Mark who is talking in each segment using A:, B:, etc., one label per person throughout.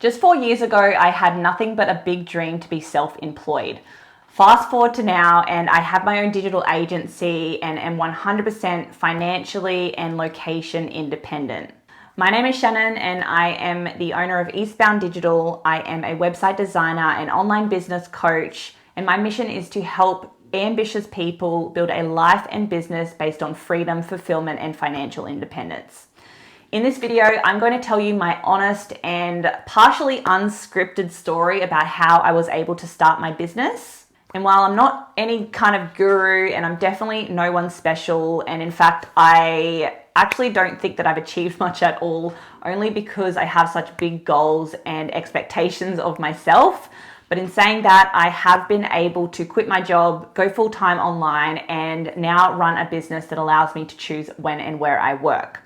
A: Just 4 years ago, I had nothing but a big dream to be self-employed. Fast forward to now, and I have my own digital agency and am 100% financially and location independent. My name is Shannon and I am the owner of Eastbound Digital. I am a website designer and online business coach, and my mission is to help ambitious people build a life and business based on freedom, fulfillment, and financial independence. In this video, I'm going to tell you my honest and partially unscripted story about how I was able to start my business. And while I'm not any kind of guru, and I'm definitely no one special, and in fact, I actually don't think that I've achieved much at all, only because I have such big goals and expectations of myself. But in saying that, I have been able to quit my job, go full-time online, and now run a business that allows me to choose when and where I work.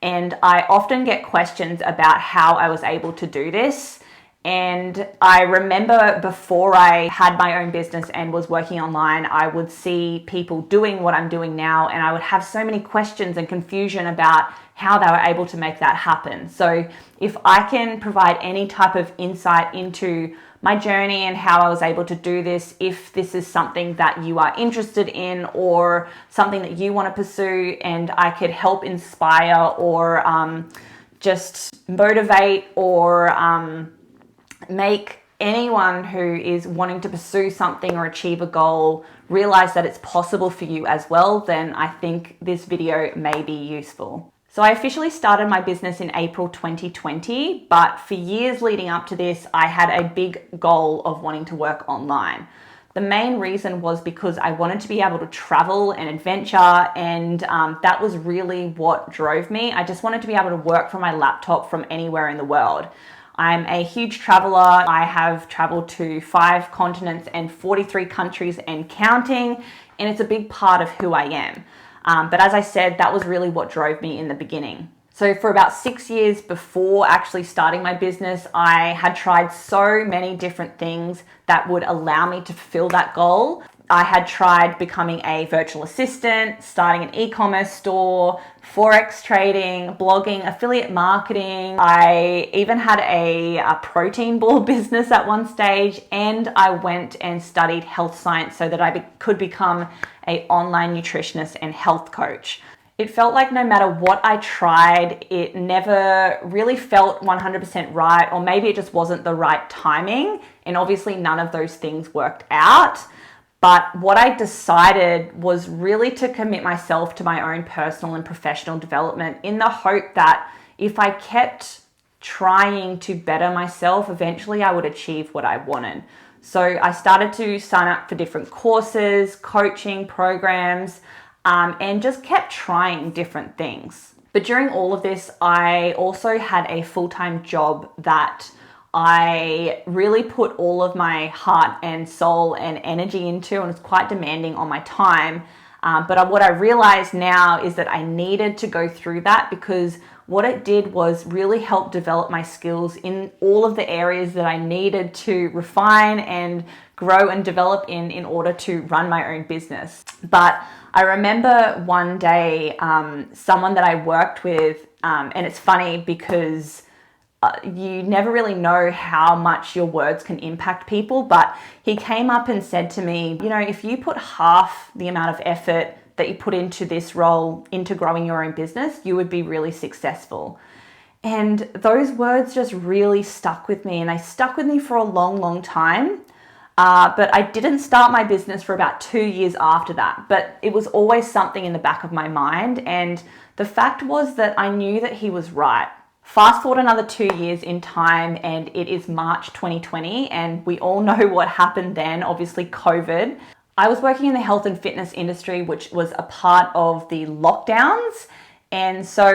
A: And I often get questions about how I was able to do this. And I remember before I had my own business and was working online, I would see people doing what I'm doing now, and I would have so many questions and confusion about how they were able to make that happen. So if I can provide any type of insight into my journey and how I was able to do this, if this is something that you are interested in or something that you want to pursue, and I could help inspire or just motivate or make anyone who is wanting to pursue something or achieve a goal realize that it's possible for you as well, then I think this video may be useful. So I officially started my business in April 2020, but for years leading up to this, I had a big goal of wanting to work online. The main reason was because I wanted to be able to travel and adventure, and that was really what drove me. I just wanted to be able to work from my laptop from anywhere in the world. I'm a huge traveler. I have traveled to 5 continents and 43 countries and counting, and it's a big part of who I am. But as I said, that was really what drove me in the beginning. So for about 6 years before actually starting my business, I had tried so many different things that would allow me to fulfill that goal. I had tried becoming a virtual assistant, starting an e-commerce store, forex trading, blogging, affiliate marketing. I even had a protein ball business at one stage, and I went and studied health science so that I could become an online nutritionist and health coach. It felt like no matter what I tried, it never really felt 100% right, or maybe it just wasn't the right timing, and obviously none of those things worked out. But what I decided was really to commit myself to my own personal and professional development, in the hope that if I kept trying to better myself, eventually I would achieve what I wanted. So I started to sign up for different courses, coaching programs, and just kept trying different things. But during all of this, I also had a full-time job that I really put all of my heart and soul and energy into, and it's quite demanding on my time. But what I realize now is that I needed to go through that, because what it did was really help develop my skills in all of the areas that I needed to refine and grow and develop in order to run my own business. But I remember one day, someone that I worked with, and it's funny because you never really know how much your words can impact people, but he came up and said to me, you know, if you put half the amount of effort that you put into this role into growing your own business, you would be really successful. And those words just really stuck with me, and they stuck with me for a long, long time. But I didn't start my business for about 2 years after that, but it was always something in the back of my mind. And the fact was that I knew that he was right. Fast forward another 2 years in time, and it is March 2020, and we all know what happened then, obviously COVID. I was working in the health and fitness industry, which was a part of the lockdowns. And so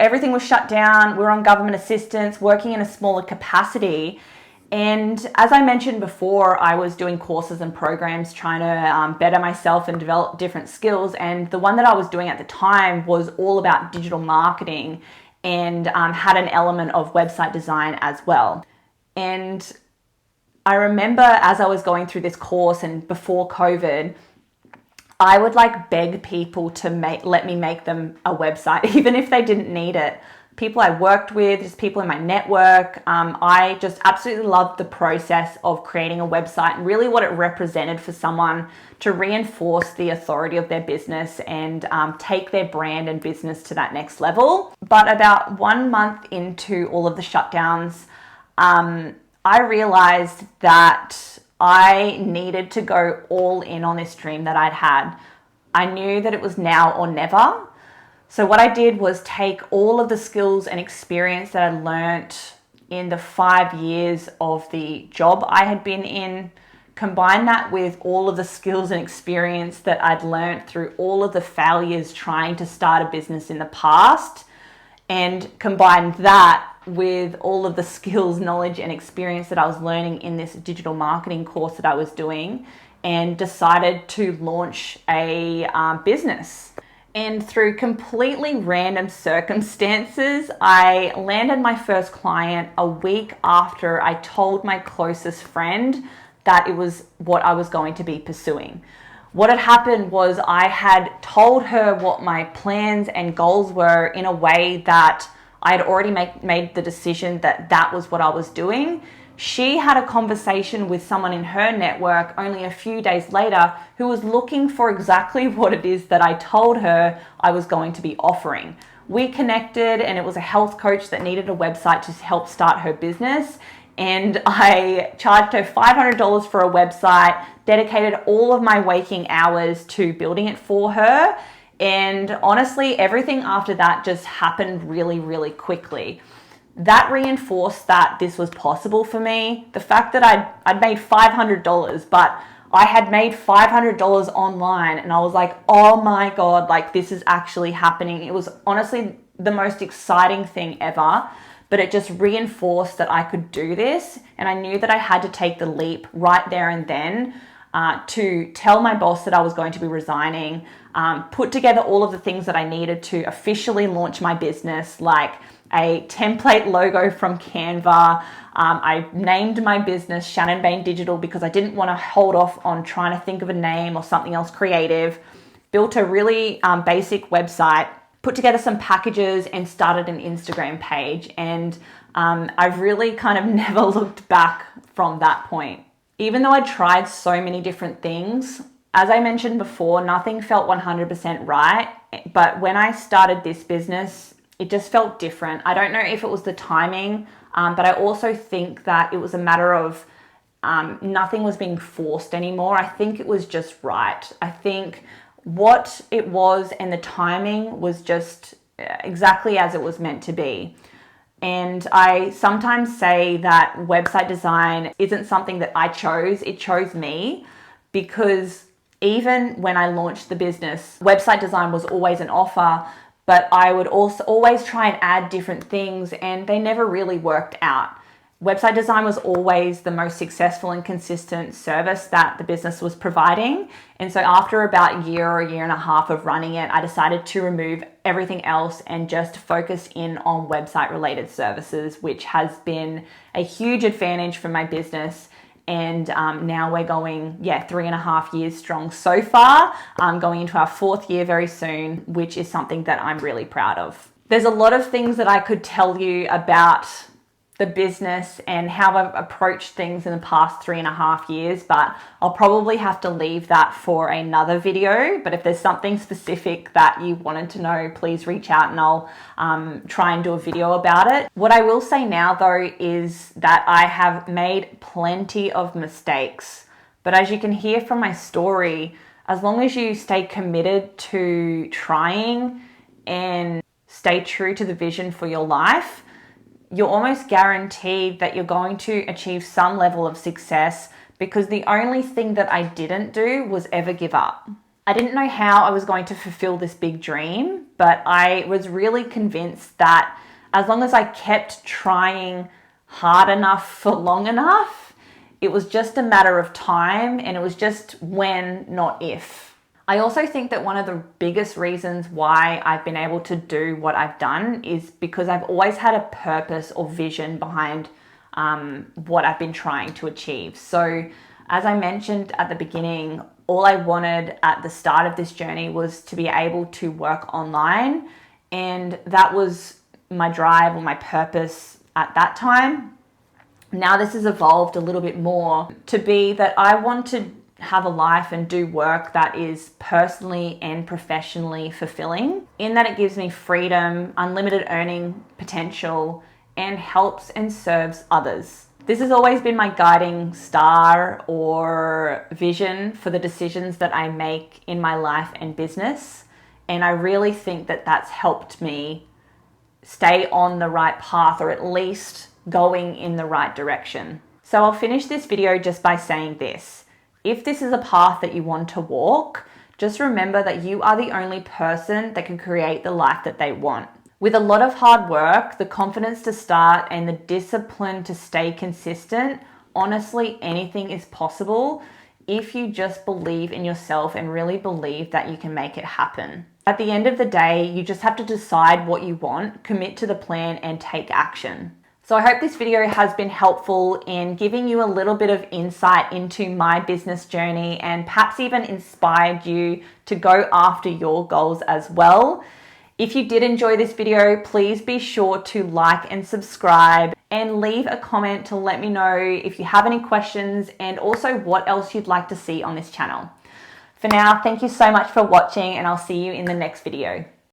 A: everything was shut down. We were on government assistance, working in a smaller capacity. And as I mentioned before, I was doing courses and programs trying to better myself and develop different skills. And the one that I was doing at the time was all about digital marketing, and had an element of website design as well. And I remember as I was going through this course and before COVID, I would beg people to let me make them a website, even if they didn't need it. people I worked with, just people in my network. I just absolutely loved the process of creating a website and really what it represented for someone to reinforce the authority of their business and take their brand and business to that next level. But about 1 month into all of the shutdowns, I realized that I needed to go all in on this dream that I'd had. I knew that it was now or never. So what I did was take all of the skills and experience that I learnt in the 5 years of the job I had been in, combine that with all of the skills and experience that I'd learnt through all of the failures trying to start a business in the past, and combine that with all of the skills, knowledge, and experience that I was learning in this digital marketing course that I was doing, and decided to launch a business. And through completely random circumstances, I landed my first client a week after I told my closest friend that it was what I was going to be pursuing. What had happened was I had told her what my plans and goals were in a way that I had already made the decision that that was what I was doing. She had a conversation with someone in her network only a few days later who was looking for exactly what it is that I told her I was going to be offering. We connected, and it was a health coach that needed a website to help start her business. And I charged her $500 for a website, dedicated all of my waking hours to building it for her. And honestly, everything after that just happened really, really quickly. That reinforced that this was possible for me. The fact that I'd made $500, but I had made $500 online, and I was like, oh my God, like this is actually happening. It was honestly the most exciting thing ever, but it just reinforced that I could do this. And I knew that I had to take the leap right there and then to tell my boss that I was going to be resigning, put together all of the things that I needed to officially launch my business, like a template logo from Canva. I named my business Shannon Bain Digital because I didn't want to hold off on trying to think of a name or something else creative. Built a really basic website, put together some packages, and started an Instagram page. And I've really kind of never looked back from that point. Even though I tried so many different things, as I mentioned before, nothing felt 100% right. But when I started this business, it just felt different. I don't know if it was the timing, but I also think that it was a matter of nothing was being forced anymore. I think it was just right. I think what it was and the timing was just exactly as it was meant to be. And I sometimes say that website design isn't something that I chose, it chose me, because even when I launched the business, website design was always an offer, but I would also always try and add different things, and they never really worked out. Website design was always the most successful and consistent service that the business was providing. And so after about a year or a year and a half of running it, I decided to remove everything else and just focus in on website related services, which has been a huge advantage for my business. And now we're going, 3.5 years strong so far, going into our 4th year very soon, which is something that I'm really proud of. There's a lot of things that I could tell you about the business and how I've approached things in the past 3.5 years, but I'll probably have to leave that for another video. But if there's something specific that you wanted to know, please reach out and I'll try and do a video about it. What I will say now though is that I have made plenty of mistakes, but as you can hear from my story, as long as you stay committed to trying and stay true to the vision for your life, you're almost guaranteed that you're going to achieve some level of success, because the only thing that I didn't do was ever give up. I didn't know how I was going to fulfill this big dream, but I was really convinced that as long as I kept trying hard enough for long enough, it was just a matter of time, and it was just when, not if. I also think that one of the biggest reasons why I've been able to do what I've done is because I've always had a purpose or vision behind what I've been trying to achieve. So as I mentioned at the beginning, all I wanted at the start of this journey was to be able to work online. And that was my drive or my purpose at that time. Now this has evolved a little bit more to be that I want to have a life and do work that is personally and professionally fulfilling, in that it gives me freedom, unlimited earning potential, and helps and serves others. This has always been my guiding star or vision for the decisions that I make in my life and business. And I really think that that's helped me stay on the right path, or at least going in the right direction. So I'll finish this video just by saying this. If this is a path that you want to walk, just remember that you are the only person that can create the life that they want. With a lot of hard work, the confidence to start, and the discipline to stay consistent, honestly, anything is possible if you just believe in yourself and really believe that you can make it happen. At the end of the day, you just have to decide what you want, commit to the plan, and take action. So I hope this video has been helpful in giving you a little bit of insight into my business journey, and perhaps even inspired you to go after your goals as well. If you did enjoy this video, please be sure to like and subscribe, and leave a comment to let me know if you have any questions, and also what else you'd like to see on this channel. For now, thank you so much for watching, and I'll see you in the next video.